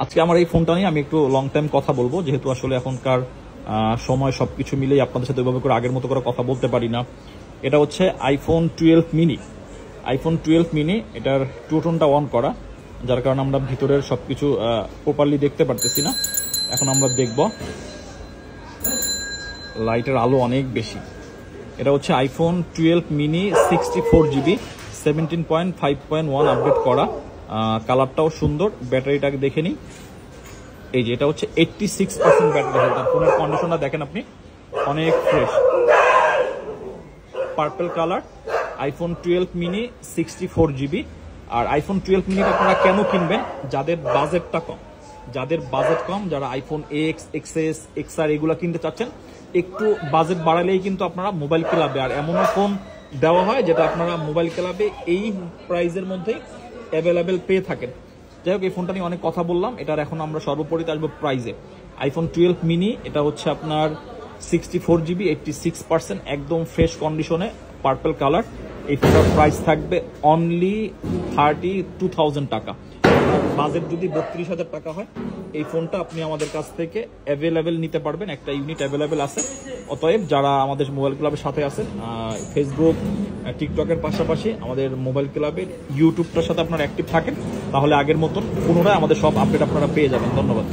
আজকে আমার এই ফোনটা নিয়ে আমি একটু লং টাইম কথা বলবো, যেহেতু আসলে এখনকার সময় সবকিছু মিলেই আপনাদের সাথে ওইভাবে করে আগের মতো করে কথা বলতে পারি না। এটা হচ্ছে আইফোন 12 মিনি। আইফোন 12 মিনি, এটার টু টোনটা অন করা, যার কারণে আমরা ভিতরের সবকিছু প্রপারলি দেখতে পারতেছি না। এখন আমরা দেখব, লাইটের আলো অনেক বেশি। এটা হচ্ছে আইফোন 12 মিনি 64GB 17.5.1 আপডেট করা। কালারটাও সুন্দর। ব্যাটারিটাকে দেখে নিই। এই যে এটা হচ্ছে 86% ব্যাটারি হেলথ। ফোনের কন্ডিশনটা দেখেন আপনি, অনেক fresh. Purple colour, iPhone 12 mini 64GB। আর আইফোন 12 মিনিটা আপনারা কেন কিনবেন? যাদের বাজেটটা কম, যারা আইফোন এক্স, এক্সএস, এক্সআর এগুলো কিনতে চাচ্ছেন, একটু বাজেট বাড়ালেই কিন্তু আপনারা মোবাইল ক্লাবে আর এমনও ফোন দেওয়া হয় যেটা আপনারা মোবাইল ক্লাবে এই প্রাইজের মধ্যেই অ্যাভেলেবেল পেয়ে থাকেন। যাই হোক, এই ফোনটা নিয়ে অনেক কথা বললাম। এটার এখন আমরা সর্বোপরি আসবো প্রাইজে। আইফোন 12 মিনি, এটা হচ্ছে আপনার 64GB 86%, একদম ফ্রেশ কন্ডিশনে, পার্পল কালার। এই ফোনটার প্রাইস থাকবে অনলি 32,000 টাকা। বাজেট যদি 32,000 টাকা হয়, এই ফোনটা আপনি আমাদের কাছ থেকে অ্যাভেলেবেল নিতে পারবেন। একটা ইউনিট অ্যাভেলেবেল আছে। অতএব যারা আমাদের মোবাইল ক্লাবের সাথে আছেন, ফেসবুক, টিকটকের পাশাপাশি আমাদের মোবাইল ক্লাবের ইউটিউবটার সাথে আপনারা অ্যাক্টিভ থাকেন, তাহলে আগের মতন পুনরায় আমাদের সব আপডেট আপনারা পেয়ে যাবেন। ধন্যবাদ।